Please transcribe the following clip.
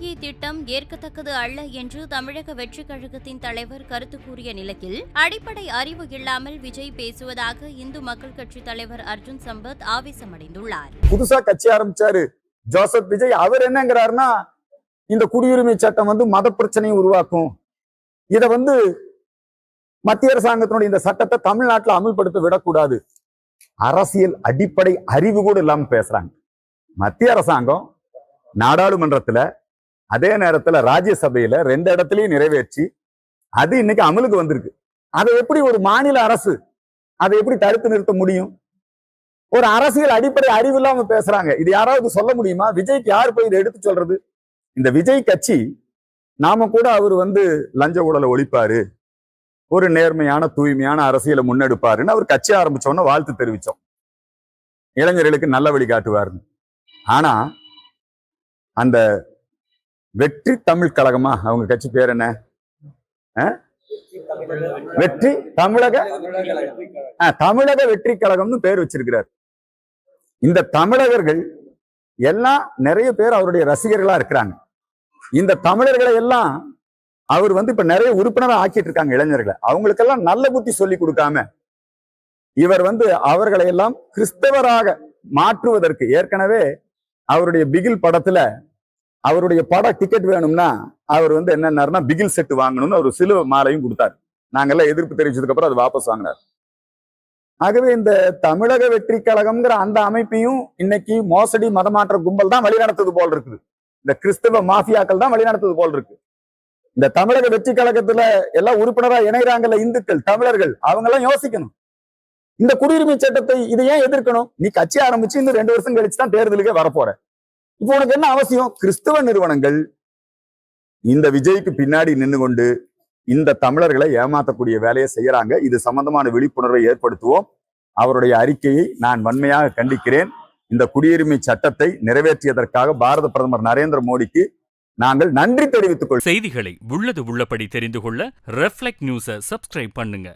CAA திட்டம் ஏற்கத்தக்கது அல்ல என்று தமிழக வெற்றிக் கழகத்தின் தலைவர் கருத்து கூறிய நிலையில் அடிப்படை அறிவு இல்லாமல் விஜய் பேசுவதாக இந்து மக்கள் கட்சி தலைவர் அர்ஜுன் சம்பத் ஆவேசமடைந்துள்ளார். புதுசா கட்சி ஆரம்பிச்சாரு ஜோசப் விஜய். அவர் என்னங்கிறாருன்னா, இந்த குடியுரிமை சட்டம் மத பிரச்சனையை உருவாக்கும், இத மத்திய அரசாங்கத்தினுடைய இந்த சட்டத்தை தமிழ்நாட்டில் அமல்படுத்த விடக்கூடாது. அரசியல் அடிப்படை அறிவு கூட இல்லாம பேசுறாங்க. மத்திய அரசாங்கம் நாடாளுமன்றத்துல அதே நேரத்துல ராஜ்யசபையில 2 இடத்துலயும் நிறைவேற்றி அது இன்னைக்கு அமலுக்கு வந்திருக்கு. அதை எப்படி ஒரு மாநில அரசு அதை எப்படி தடுத்து நிறுத்த முடியும்? ஒரு அரசியல் அடிப்படை அறிவு இல்லாம பேசுறாங்க. இது யாராவது சொல்ல முடியுமா? விஜய்க்கு யார் போய் இதை எடுத்து சொல்றது? இந்த விஜய் கட்சி நாம கூட அவர் லஞ்ச ஊழலை ஒழிப்பாரு, ஒரு நேர்மையான தூய்மையான அரசியலை முன்னெடுப்பாருன்னு அவர் கட்சி ஆரம்பிச்சோன்னு வாழ்த்து தெரிவிச்சோம். இளைஞர்களுக்கு நல்ல வழி காட்டுவாருன்னு. ஆனா அந்த வெற்றி தமிழ் கழகமா, அவங்க கட்சி பேர் என்ன? வெற்றி தமிழக வெற்றி கழகம்னு பேர் வச்சிருக்கிறார். இந்த தமிழகர்கள் எல்லாம் நிறைய பேர் அவருடைய ரசிகர்களா இருக்கிறாங்க. இந்த தமிழர்களை எல்லாம் அவர் இப்ப நிறைய உறுப்பினராக ஆக்கிட்டு இருக்காங்க இளைஞர்களை. அவங்களுக்கெல்லாம் நல்ல புத்தி சொல்லி கொடுக்காம இவர் அவர்களை எல்லாம் கிறிஸ்தவராக மாற்றுவதற்கு ஏற்கனவே அவருடைய பிகில் படத்துல அவருடைய பட டிக்கெட் வேணும்னா அவர் என்னன்னா பிகில் செட் வாங்கணும்னு ஒரு சிலுவை மாலையும் கொடுத்தாரு. நாங்கெல்லாம் எதிர்ப்பு தெரிவிச்சதுக்கு அப்புறம் அது வாபஸ் வாங்கினார். ஆகவே இந்த தமிழக வெற்றி கழகம்ங்கிற அந்த அமைப்பையும் இன்னைக்கு மோசடி மதமாற்ற கும்பல் தான் வழிநடத்துது போல் இருக்குது. இந்த கிறிஸ்தவ மாஃபியாக்கள் தான் வழிநடத்துது போல் இருக்கு. இந்த தமிழக வெற்றி கழகத்துல எல்லாம் உறுப்பினரா இணைகிறாங்கல்ல இந்துக்கள், தமிழர்கள், அவங்க எல்லாம் யோசிக்கணும். இந்த குடியுரிமை சட்டத்தை இதை ஏன் எதிர்க்கணும்? நீ கட்சி ஆரம்பிச்சு இன்னும் 2 வருஷம் கழிச்சு தான் தேர்தலுக்கே வரப்போற. இப்போ உனக்கு என்ன அவசியம்? கிறிஸ்தவ நிறுவனங்கள் இந்த விஜய்க்கு பின்னாடி நின்று கொண்டு இந்த தமிழர்களை ஏமாத்தக்கூடிய வேலையை செய்யறாங்க. இது சம்பந்தமான விழிப்புணர்வை ஏற்படுத்துவோம். அவருடைய அறிக்கையை நான் வன்மையாக கண்டிக்கிறேன். இந்த குடியுரிமை சட்டத்தை நிறைவேற்றியதற்காக பாரத பிரதமர் நரேந்திர மோடிக்கு நாங்கள் நன்றி தெரிவித்துக் கொள்கிறோம். செய்திகளை உள்ளது உள்ளபடி தெரிந்து கொள்ள ரெஃப்ளெக்ட் நியூஸை சப்ஸ்கிரைப் பண்ணுங்க.